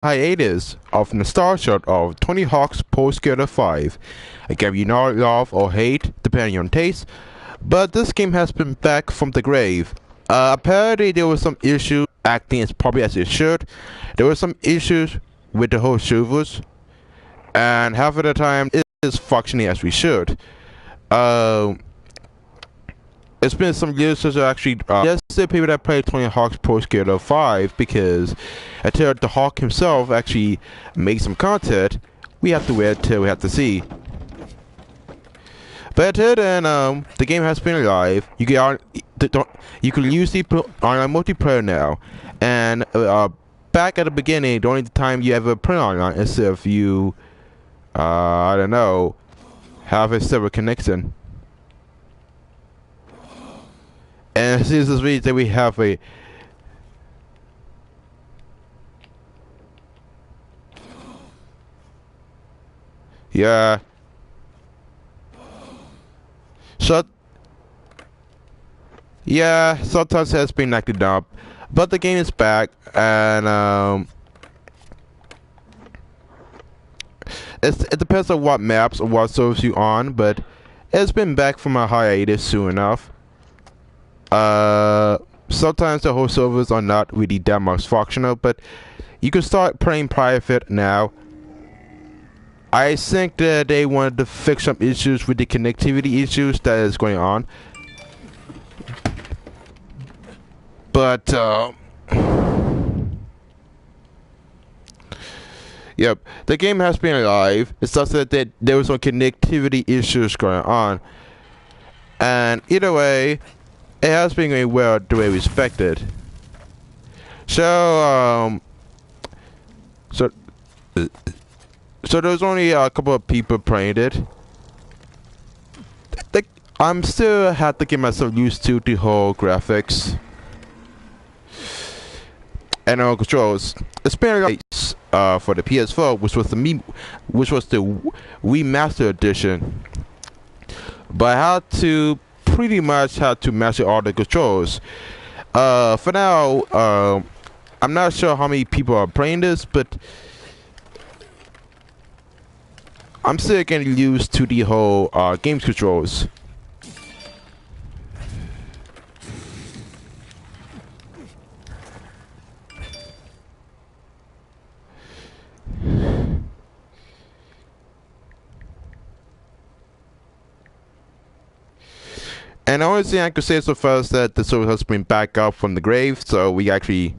hiatus of nostalgia of Tony Hawk's Pro Skater 5. Again, you know, love or hate, depending on taste, but this game has been back from the grave. Apparently there was some issue acting as probably as it should. There were some issues with the whole servers, and half of the time it is functioning as we should. Um, it's been some years since I actually just the people that played Tony Hawk's Pro Skater 5 because until the Hawk himself actually makes some content, we have to wait till we have to see. But until then, the game has been live. You can use the online multiplayer now, and back at the beginning, the only time you ever play online is if you, I don't know, have a server connection. And since this reason we have a yeah. So yeah, sometimes it has been acted up, but the game is back, and it depends on what maps or what servers you on, but it's been back from a hiatus soon enough. Sometimes the whole servers are not really that much functional, but you can start playing private now. I think that they wanted to fix some issues with the connectivity issues that is going on. But, yep, the game has been alive. It's just that there was some connectivity issues going on. And either way, it has been going well the way we expected. So, so, so there's only a couple of people playing it. I'm still had to get myself used to the whole graphics and all controls. It's been nice for the PS4, which was the remaster edition. But I had to pretty much master all the controls. For now, I'm not sure how many people are playing this, but I'm still getting used to the whole games controls. And the only thing I could say so far is that the server has been back up from the grave, so we actually.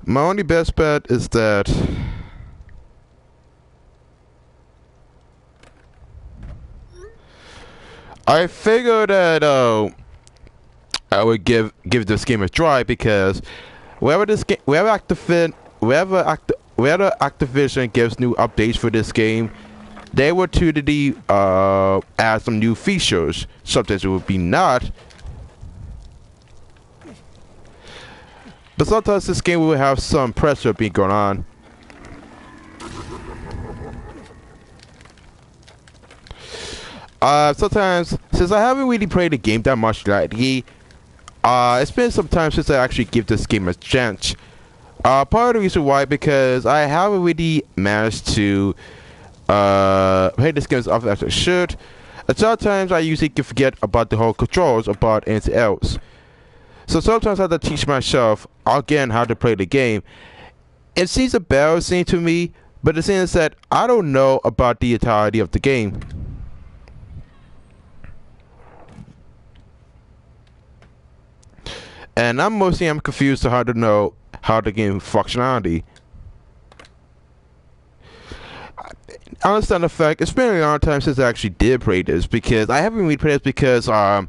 My only best bet is that I figured that I would give this game a try because wherever Activision gives new updates for this game, they will typically add some new features. Sometimes it would be not. But sometimes this game will have some pressure being going on. Sometimes, since I haven't really played the game that much lately, it's been some time since I actually give this game a chance. Part of the reason why, because I haven't really managed to play this game as often as I should. And sometimes I usually forget about the whole controls about anything else. So sometimes I have to teach myself again how to play the game. It seems embarrassing to me, but the thing is that I don't know about the entirety of the game. And I'm confused to how to know how the game functionality. I understand the fact it's been a long time since I actually did play this because I haven't really played this because so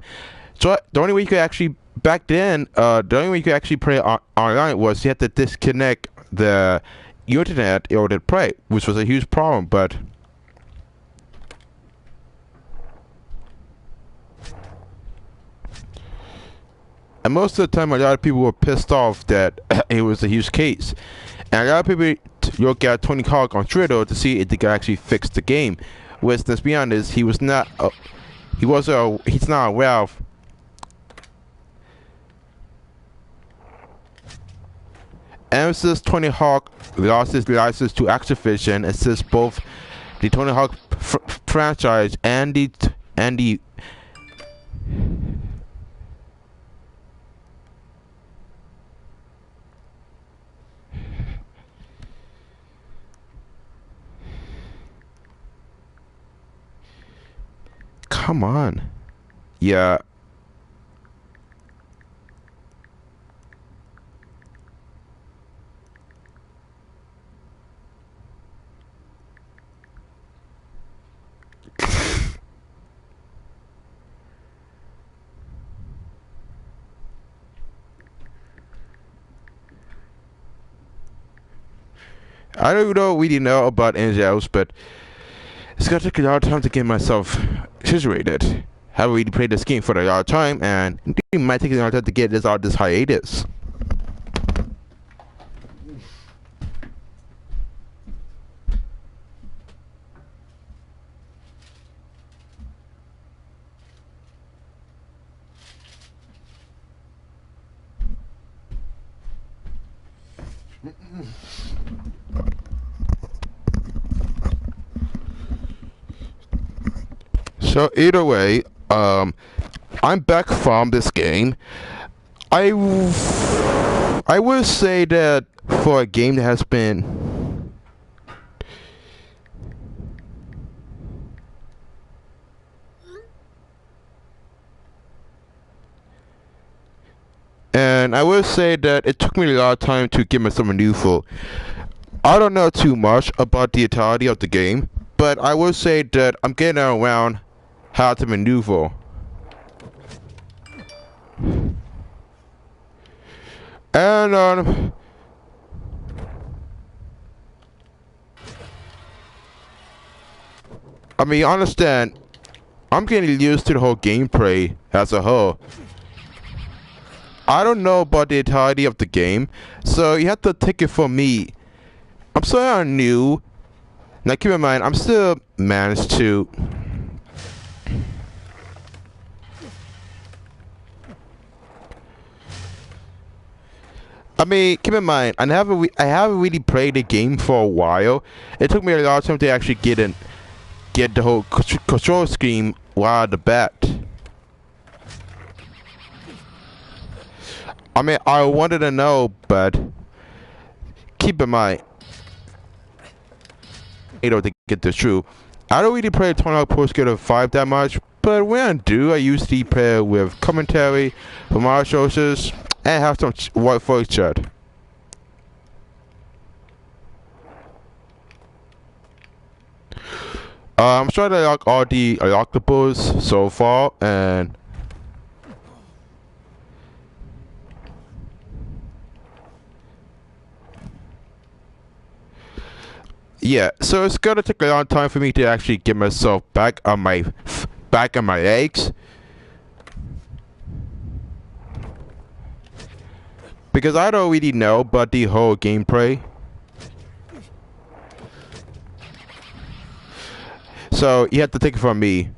the only way you could actually back then the only way you could actually play online was you had to disconnect the internet in order to play, which was a huge problem. But And most of the time, a lot of people were pissed off that it was a huge case. And a lot of people look at Tony Hawk on Twitter to see if they could actually fix the game. Which, let's be honest, he was not. He's not aware of. And since Tony Hawk lost his license to Activision, and since both the Tony Hawk franchise and the come on, yeah. I don't really know about Angels, but it's gonna take a lot of time to get myself situated. Haven't really played this game for a lot of time, and it might take a lot of time to get this out of this hiatus. So either way, I'm back from this game. I would say that for a game that has been and I would say that it took me a lot of time to get myself maneuver. I don't know too much about the entirety of the game, but I would say that I'm getting around how to maneuver. And I mean, understand, I'm getting used to the whole gameplay as a whole. I don't know about the entirety of the game, so you have to take it from me. I'm still new. Now keep in mind, I'm still managed to. I mean, keep in mind, I haven't really played the game for a while. It took me a lot of time to actually get the whole control scheme right out the bat. I mean, I wanted to know, but keep in mind, to get this true, I don't really play Tony Hawk Pro Skater 5 that much, but when I do, I usually play with commentary from our sources and have some white voice chat. I'm trying to unlock all the unlockables so far, and yeah, so it's gonna take a long time for me to actually get myself back on my legs, because I don't really know about the whole gameplay. So you have to take it from me.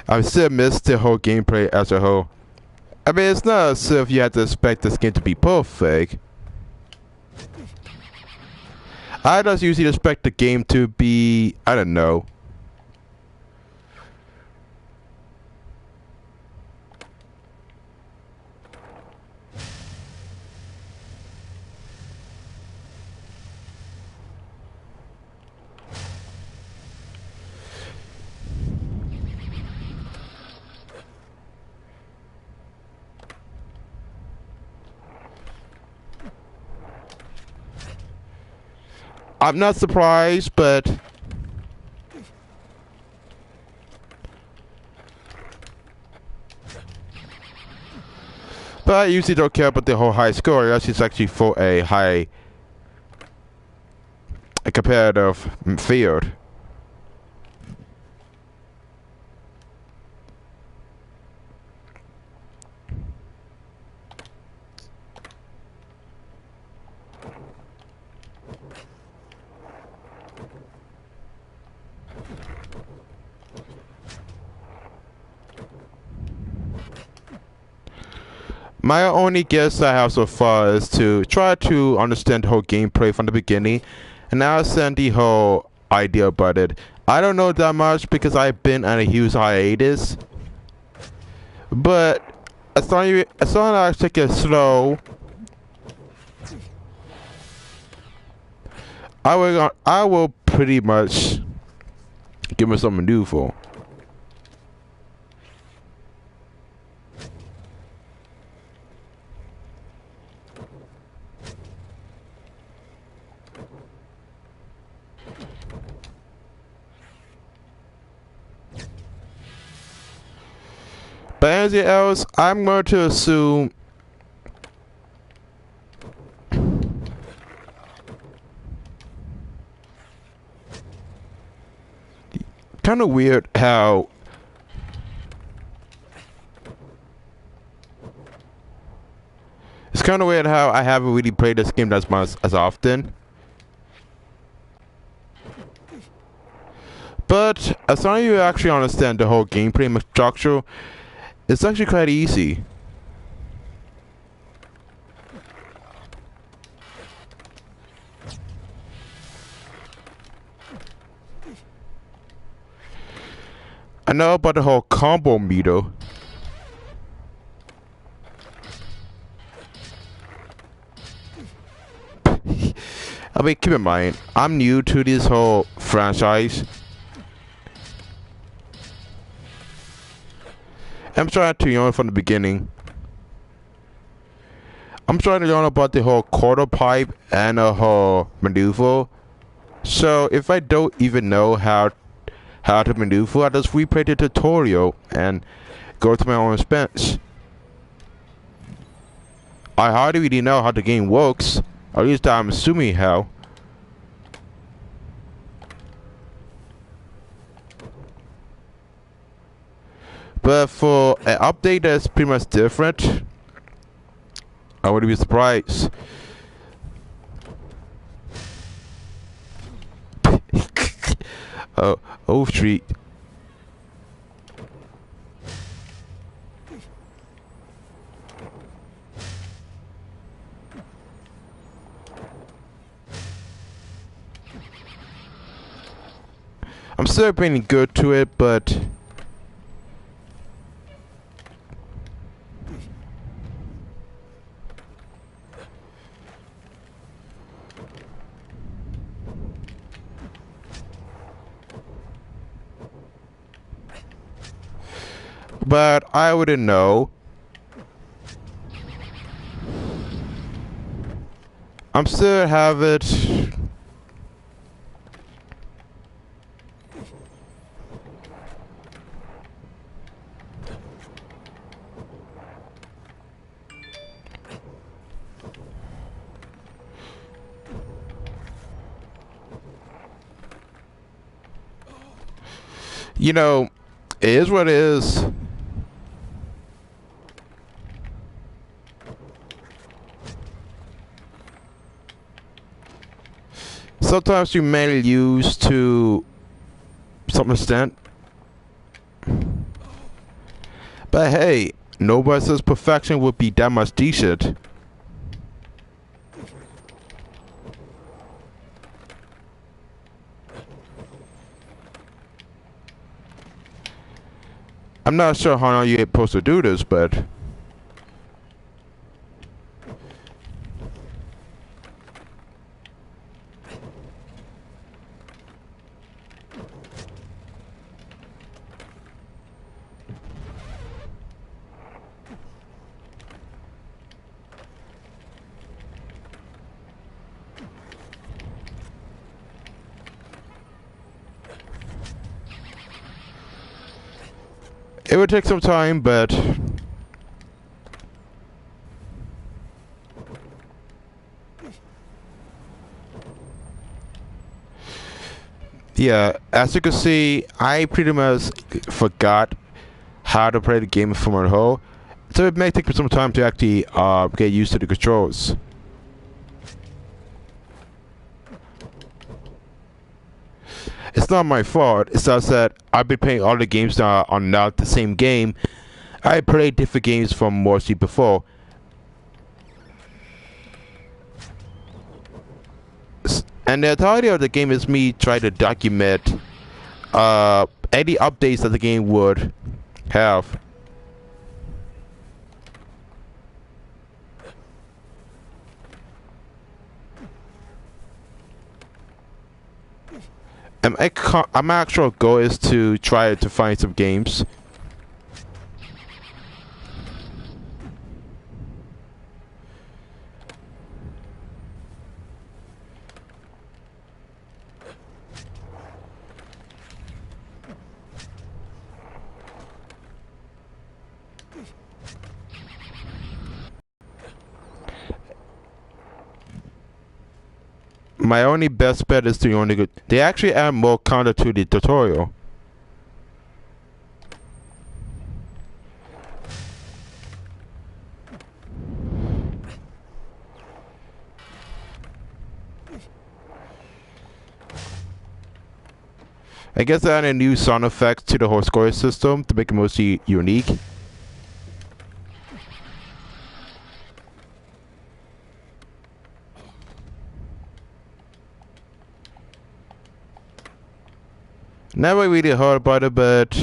I still miss the whole gameplay as a whole. I mean, it's not as if you have to expect this game to be perfect. I just usually expect the game to be, I don't know. I'm not surprised, but But I usually don't care about the whole high score unless it's actually for a competitive field. My only guess I have so far is to try to understand the whole gameplay from the beginning and understand the whole idea about it. I don't know that much because I've been on a huge hiatus, but as long as I take it slow, I will pretty much give me something new for. But anything else, I'm going to assume kind of weird how it's kind of weird how I haven't really played this game as much as often. But as long as you actually understand the whole gameplay structure, it's actually quite easy. I know about the whole combo meter. I mean, keep in mind, I'm new to this whole franchise. I'm trying to learn from the beginning. I'm trying to learn about the whole quarter pipe and the whole maneuver. So if I don't even know how to maneuver, I just replay the tutorial and go to my own expense. I hardly really know how the game works. At least I'm assuming how. But for an update that's pretty much different, I wouldn't be surprised. Oak Street. I'm still being good to it, but I wouldn't know. I'm still have it. You know, it is what it is. Sometimes you may lose to some extent. But hey, nobody says perfection would be that much decent. I'm not sure how you're supposed to do this, but it would take some time, but Yeah, as you can see, I pretty much forgot how to play the game from a whole, so it may take me some time to actually get used to the controls. It's not my fault. It's just that I've been playing all the games that are not the same game. I played different games from Morsi before. And the entirety of the game is me trying to document any updates that the game would have. And my actual goal is to try to find some games. My only best bet is the only good. They actually add more content to the tutorial. I guess they added new sound effects to the whole scoring system to make it mostly unique. Never really heard about it, but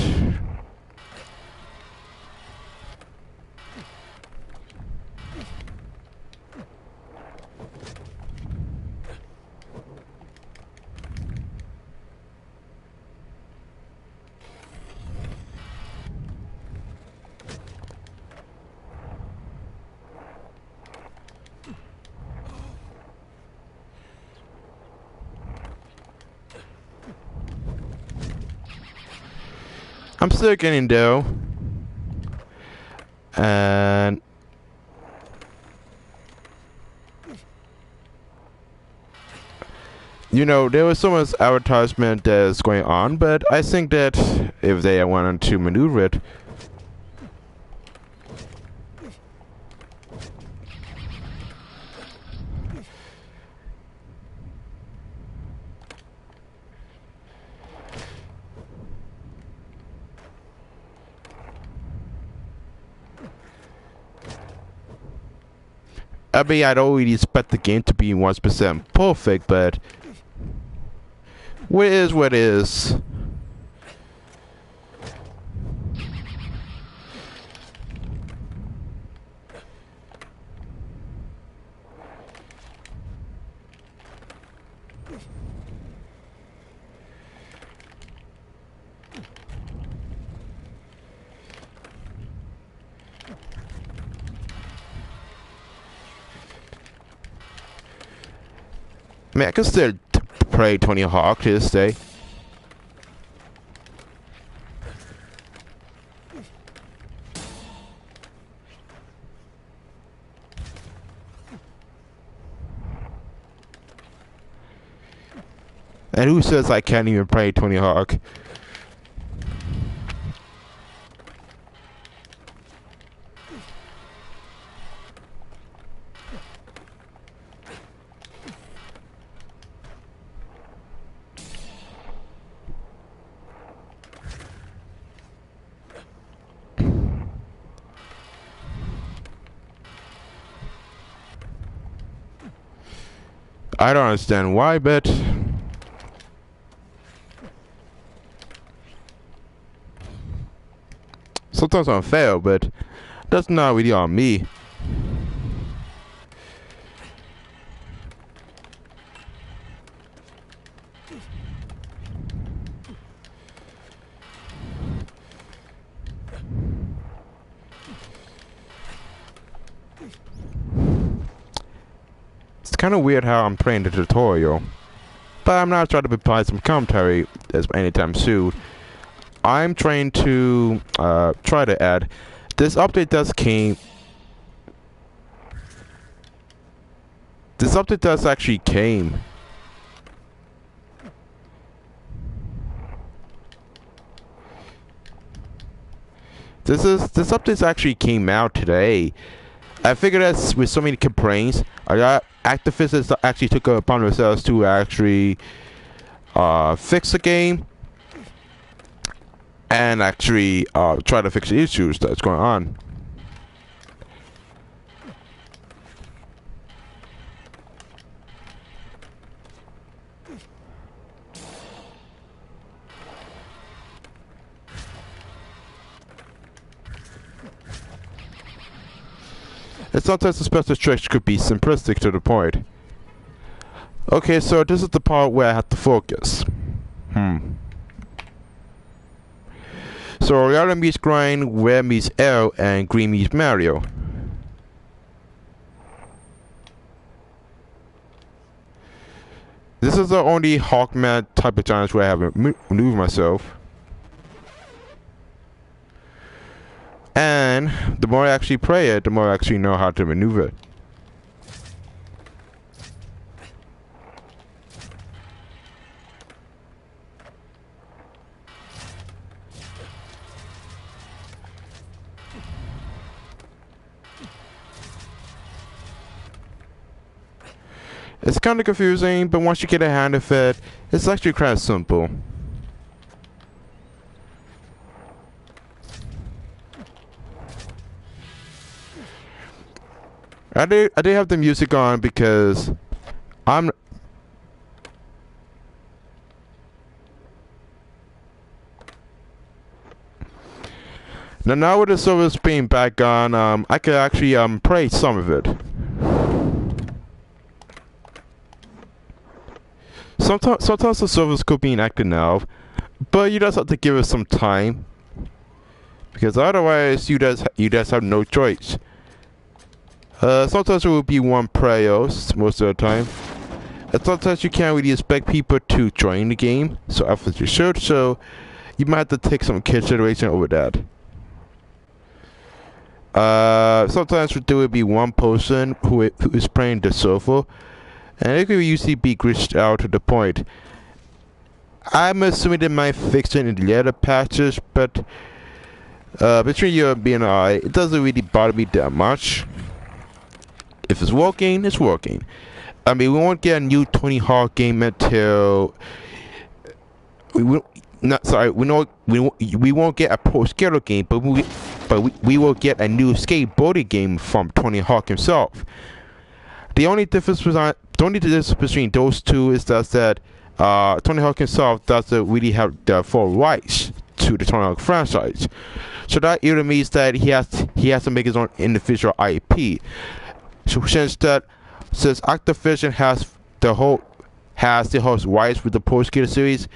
I'm still getting there. And you know, there was so much advertisement that's going on, but I think that if they wanted to maneuver it, I mean, I'd already expect the game to be 1% perfect, but what is what is. I mean, I can still play Tony Hawk to this day. And who says I can't even play Tony Hawk? I don't understand why, but sometimes I fail, but that's not really on me. It's kind of weird how I'm playing the tutorial, but I'm not trying to provide some commentary as anytime soon. I'm trying to try to add. This update does came. This update does actually came. This update actually came out today. I figured that with so many complaints, a lot of activists actually took it upon themselves to actually fix the game and actually try to fix the issues that's going on. And sometimes the special tricks could be simplistic to the point. Okay, so this is the part where I have to focus. So yellow meets green, red meets L, and green meets Mario. This is the only Hawkman type of challenge where I haven't maneuvered myself. And the more I actually play it, the more I actually know how to maneuver it. It's kind of confusing, but once you get a hand of it, it's actually kind of simple. I did have the music on because I'm now with the service being back on, I could actually play some of it. Sometimes the servers could be inactive now, but you just have to give it some time, because otherwise you just have no choice. Sometimes it will be one player most of the time, and sometimes you can't really expect people to join the game, so after you should, so you might have to take some consideration over that. Sometimes there will be one person who is playing the server, and it could usually be glitched out to the point. I'm assuming they might fix it in the later patches, but between you and me and I, it doesn't really bother me that much. If it's working, it's working. I mean, we won't get a new Tony Hawk game until we won't get a Pro Skater game, but we will get a new skateboarding game from Tony Hawk himself. The only difference between those two is that Tony Hawk himself doesn't really have the full rights to the Tony Hawk franchise, so that either means that he has to make his own individual IP. So since Activision has the whole rights with the Pro Skater series,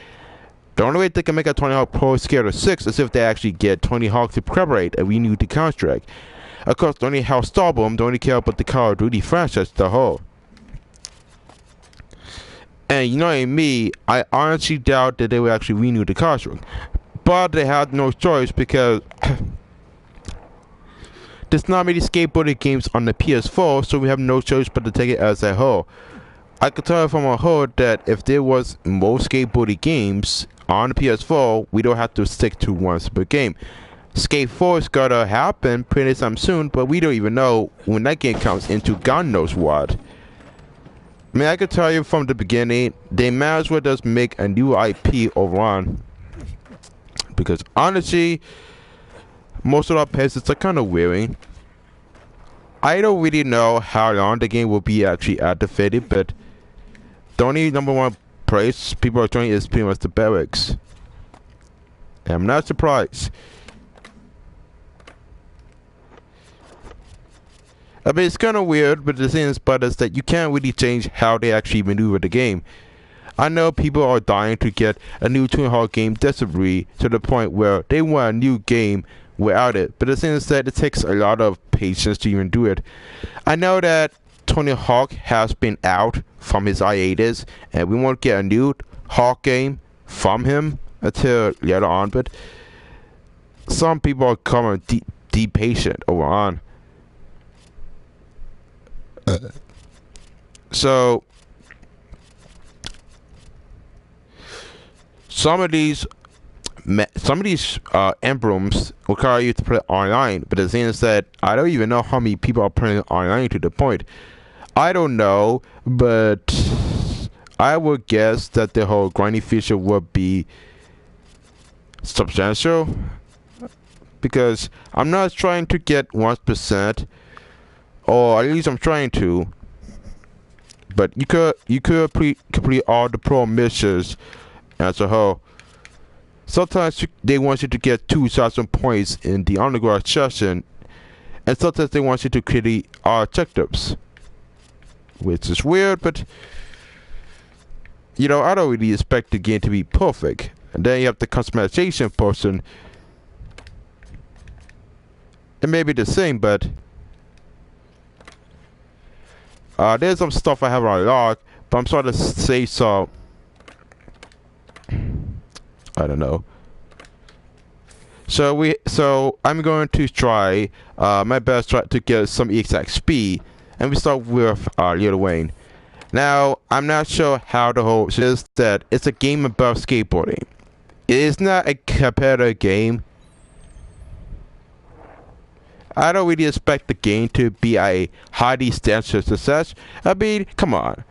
the only way they can make a Tony Hawk Pro Skater 6 is if they actually get Tony Hawk to collaborate and renew the contract. Of course, the only how Starbomb don't really care about the Call of Duty franchise as a whole. And you know me, I honestly doubt that they will actually renew the contract. But they had no choice because there's not many skateboarding games on the PS4, so we have no choice but to take it as a whole. I could tell you from a whole that if there was more skateboarding games on the PS4, we don't have to stick to one specific game. Skate 4 is gonna happen pretty soon, but we don't even know when that game comes into God knows what. I mean, I could tell you from the beginning, they might as well just make a new IP over on. Because honestly, most of our peasants are kind of weary. I don't really know how long the game will be actually activated, but the only number one place people are joining is pretty much the barracks. And I'm not surprised. I mean, it's kind of weird, but the thing is that you can't really change how they actually maneuver the game. I know people are dying to get a new Tony Hawk game desperately to the point where they want a new game without it, but the thing is that it takes a lot of patience to even do it. I know that Tony Hawk has been out from his hiatus, and we won't get a new Hawk game from him until later on, but some people are becoming deep patient over on. So some of these emblems require you to play online, but the thing is that I don't even know how many people are playing online to the point. I don't know, but I would guess that the whole grinding feature would be substantial, because I'm not trying to get 1%, or at least I'm trying to. But you could complete all the pro missions as a whole. Sometimes they want you to get 2,000 points in the underground session, and sometimes they want you to complete all objectives, which is weird. But you know, I don't really expect the game to be perfect. And then you have the customization portion. It may be the same, but there's some stuff I have on log, but I'm starting to say so. I don't know. So I'm going to try my best to get some exact speed, and we start with Lil Wayne. Now I'm not sure how the whole is that it's a game about skateboarding. It is not a competitive game. I don't really expect the game to be a highly standard success. I mean, come on.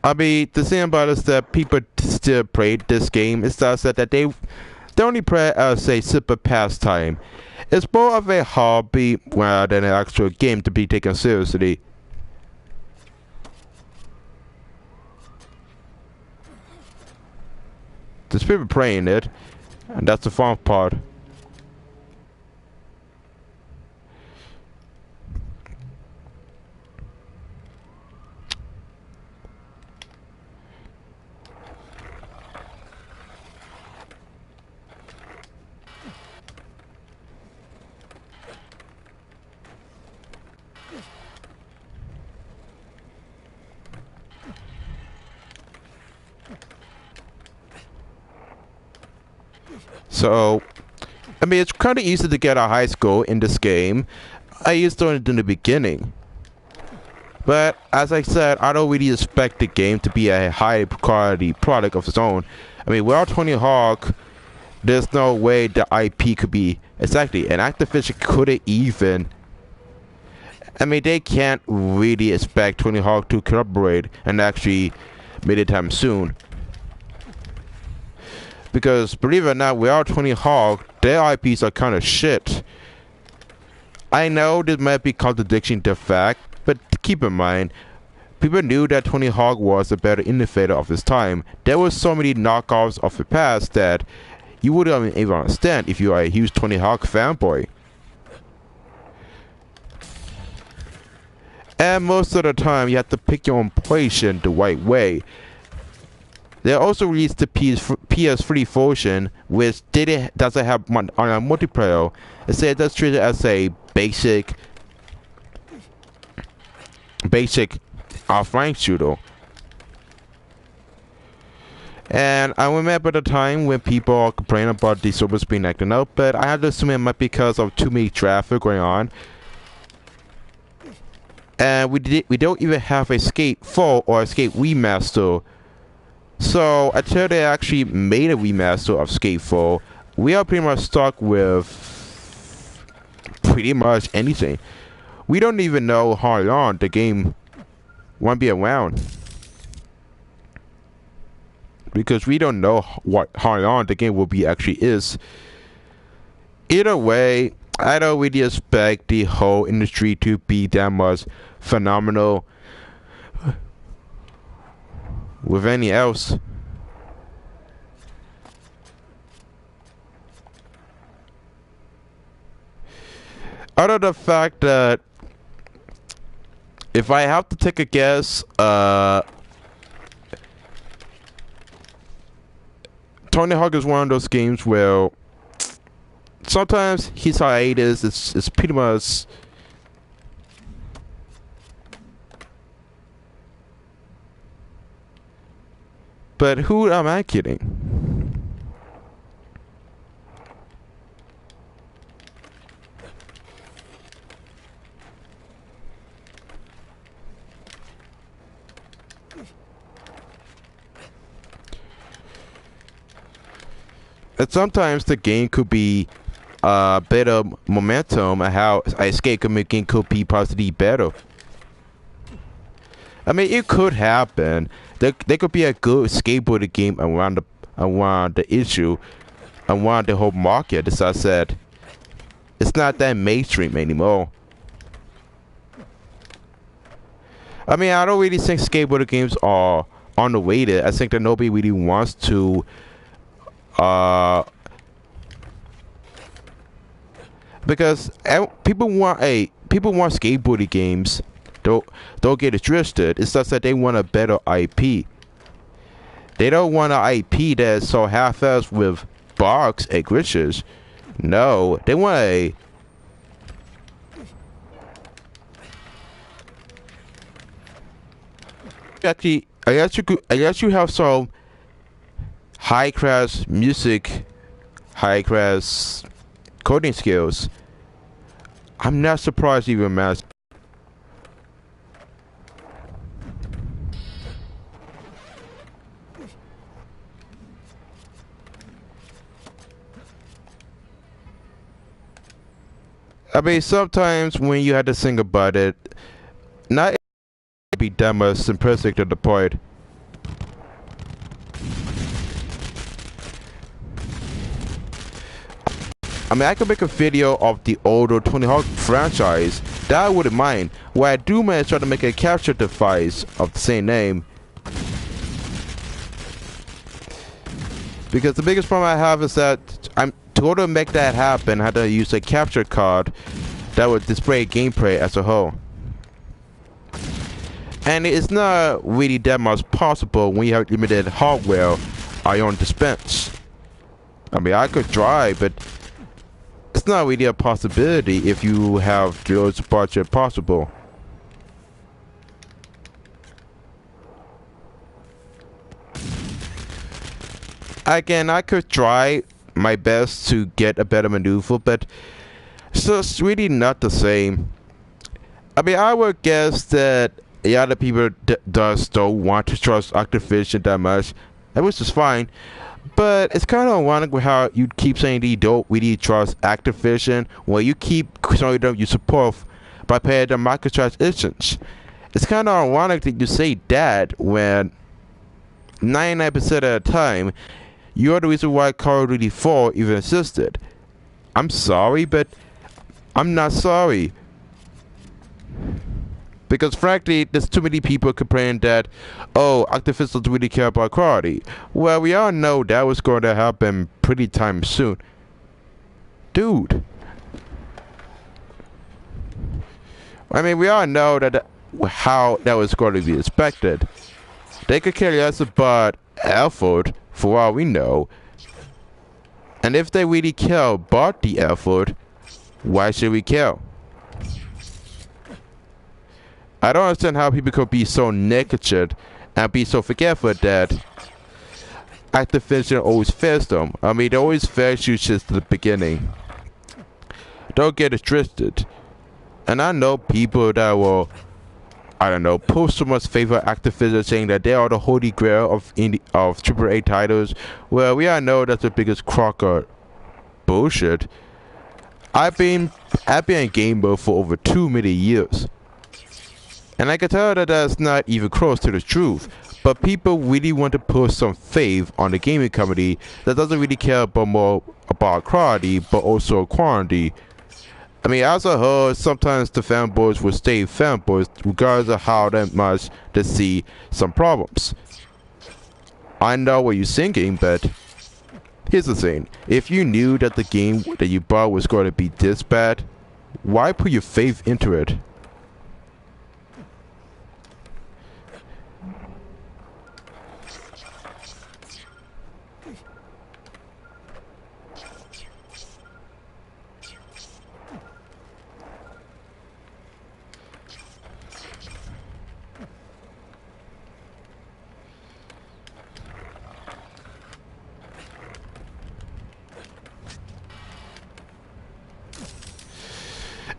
I mean, the thing about it is that people still play this game. It's just that they only play it as a simple pastime. It's more of a hobby rather than an actual game to be taken seriously. There's people playing it, and that's the fun part. So, I mean, it's kind of easy to get a high score in this game. I used to it in the beginning. But, as I said, I don't really expect the game to be a high quality product of its own. I mean, without Tony Hawk, there's no way the IP could be exactly. And Activision couldn't even. I mean, they can't really expect Tony Hawk to collaborate and actually make it time soon. Because, believe it or not, without Tony Hawk, their IPs are kind of shit. I know this might be contradicting the fact, but keep in mind, people knew that Tony Hawk was a better innovator of his time. There were so many knockoffs of the past that you wouldn't even understand if you are a huge Tony Hawk fanboy. And most of the time, you have to pick your own poison the right way. They also released the PS3 version, which doesn't have online multiplayer. Instead, that's treated as a basic offline shooter. And I remember the time when people are complaining about the servers being acting up, but I have to assume it might be because of too many traffic going on. And we don't even have a Skate 4 or a Skate Remaster. So until they actually made a remaster of Skate 4, we are pretty much stuck with pretty much anything. We don't even know how long the game won't be around, because we don't know how long the game will be actually is. Either way, I don't really expect the whole industry to be that much phenomenal with any else. Other than the fact that if I have to take a guess, Tony Hawk is one of those games where sometimes his hiatus is pretty much But who am I kidding? And sometimes the game could be a bit of momentum and how escape game could be possibly better. I mean, it could happen. There could be a good skateboarding game around the issue, around the whole market. As I said, it's not that mainstream anymore. I mean, I don't really think skateboarding games are underrated. I think that nobody really wants to. Because people want skateboarding games. Don't get it twisted. It's just that they want a better IP. They don't want an IP that's so half-assed with bugs and glitches. No, they want a. Actually, I guess you have some high-class music, high-class coding skills. I'm not surprised even mass. I mean, sometimes when you had to think about it, not be that much simplistic to the point. I mean, I could make a video of the older Tony Hawk franchise that I wouldn't mind, where I do manage to try to make a capture device of the same name. Because the biggest problem I have is that to order to make that happen, I had to use a capture card that would display gameplay as a whole. And it's not really that much possible when you have limited hardware on your own dispense. I mean, I could try, but it's not really a possibility if you have the lowest budget possible. Again, I could try my best to get a better maneuver, but it's just really not the same. I mean, I would guess that a lot of people don't want to trust Activision that much, which is fine. But it's kind of ironic with how you keep saying that you don't really trust Activision, when you keep showing them you support by paying them microtransactions. It's kind of ironic that you say that when 99% of the time, you're the reason why Call of Duty 4 even existed. I'm sorry, but I'm not sorry. Because frankly, there's too many people complaining that, oh, Activision doesn't really care about quality. Well, we all know that was going to happen pretty time soon. Dude. I mean, we all know that how that was going to be expected. They could care less about effort, for all we know. And if they really care about the effort, why should we care? I don't understand how people could be so negligent and be so forgetful that Activision always fails them. I mean, they always fails you since the beginning. Don't get it twisted. And I know people that will, I don't know, post so much favor Activision, saying that they are the holy grail of AAA titles. Well, we all know that's the biggest crock of bullshit. I've been a gamer for over 2 many years. And I can tell that that's not even close to the truth. But people really want to put some faith on the gaming company that doesn't really care about more about quality, but also quantity. I mean, as a whole, sometimes the fanboys will stay fanboys regardless of how much they see some problems. I know what you're thinking, but here's the thing. If you knew that the game that you bought was going to be this bad, why put your faith into it?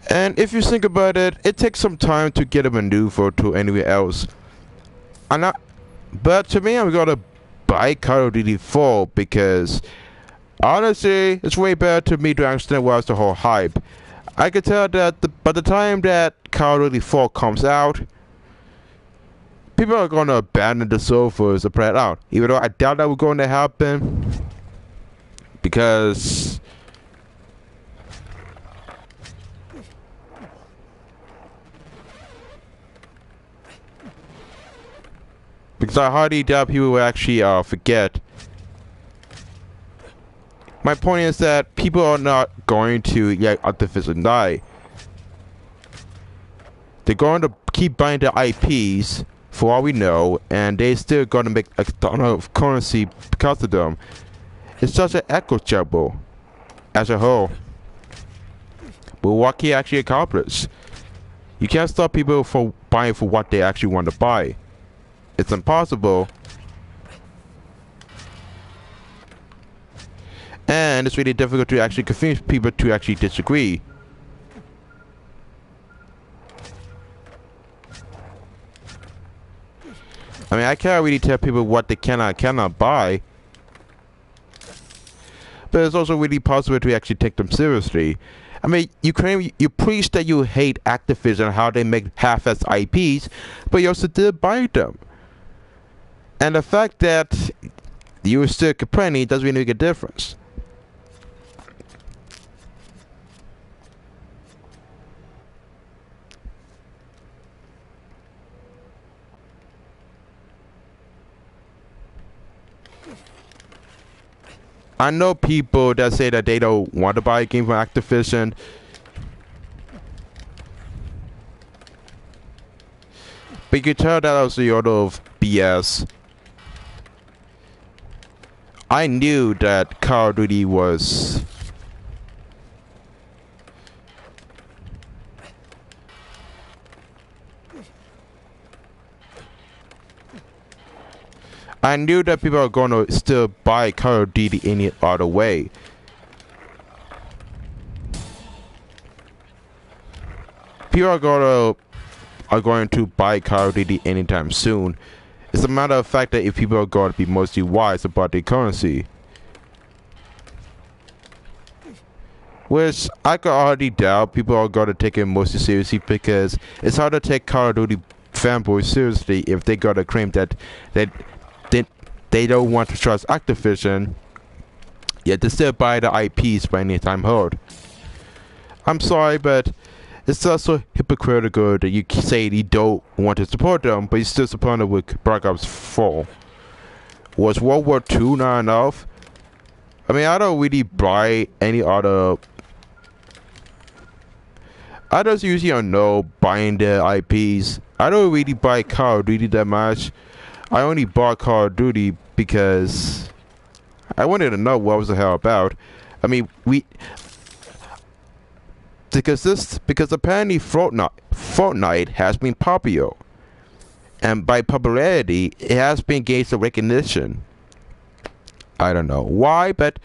And if you think about it, it takes some time to get a maneuver to anywhere else. I'm not, but to me, I'm gonna buy Call of Duty 4 because honestly, it's way better to me to understand what's the whole hype. I can tell that by the time that Call of Duty 4 comes out, people are gonna abandon the servers and play it out. Even though I doubt that was going to happen, because I hardly doubt people will actually forget. My point is that people are not going to let Activision die. They're going to keep buying the IPs, for all we know, and they still gonna make a ton of currency because of them. It's just an echo chamber as a whole. But what can you actually accomplish? You can't stop people from buying for what they actually want to buy. It's impossible. And it's really difficult to actually convince people to actually disagree. I mean, I can't really tell people what they cannot buy. But it's also really possible to actually take them seriously. I mean, you preach that you hate Activision and how they make half-assed IPs, but you also did buy them. And the fact that you were still complaining doesn't really make a difference. I know people that say that they don't want to buy a game from Activision. But you can tell that was a lot of BS. I knew that Call of Duty was... I knew that people are going to still buy Call of Duty any other way. People are going to buy Call of Duty anytime soon. It's a matter of fact that if people are going to be mostly wise about the currency. Which I could already doubt people are going to take it mostly seriously, because it's hard to take Call of Duty fanboys seriously if they got to claim that they don't want to trust Activision, yet they still buy the IPs by any time heard. I'm sorry, but it's also hypocritical that you say you don't want to support them, but you still support them with Black Ops 4. Was World War II not enough? I mean, I don't really buy any other... I just usually don't know buying their IPs. I don't really buy Call of Duty that much. I only bought Call of Duty because I wanted to know what was the hell about. I mean, because apparently Fortnite has been popular, and by popularity, it has been gained some recognition. I don't know why, but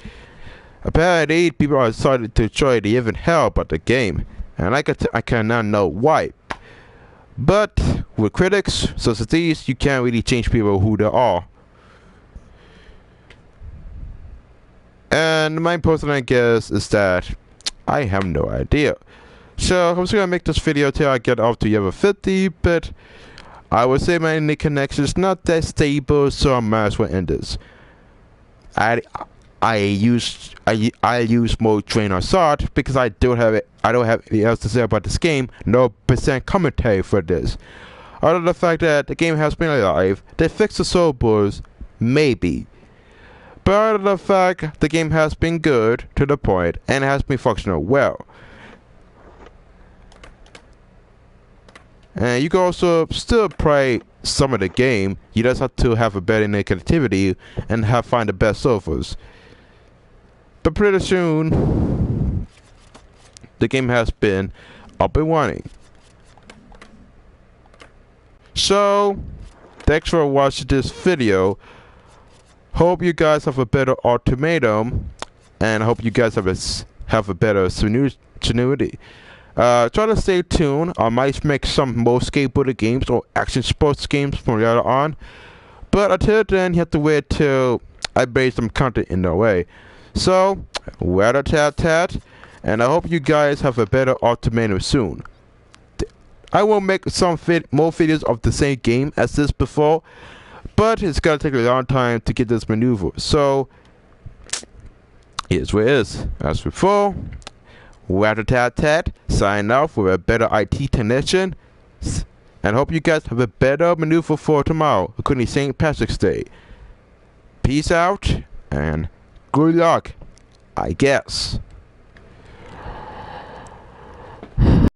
apparently people are starting to try to even hell about the game, and I cannot know why. But with critics such as these, you can't really change people who they are. And my personal guess is that I have no idea. So I'm just gonna make this video till I get up to level 50, but I would say my internet connection is not that stable, so I might as well end this. I use mode train or sort because I don't have anything else to say about this game. No percent commentary for this. Other than the fact that the game has been alive, they fixed the servers, maybe. But other than the fact the game has been good to the point and has been functional well. And you can also still play some of the game. You just have to have a better internet connectivity and find the best servers. But pretty soon, the game has been up and running. So, thanks for watching this video. Hope you guys have a better ultimatum, and I hope you guys have a better continuity. Try to stay tuned. I might make some more skateboarding games or action sports games from later on. But until then, you have to wait till I base some content in the way. So, rat-a-tat-tat, and I hope you guys have a better Ultimatum soon. I will make some more videos of the same game as this before, but it's gonna take a long time to get this maneuver. So, here's where it is. As before, rat-a-tat-tat, sign off with a better IT technician, and hope you guys have a better maneuver for tomorrow, including St. Patrick's Day. Peace out, and good luck, I guess.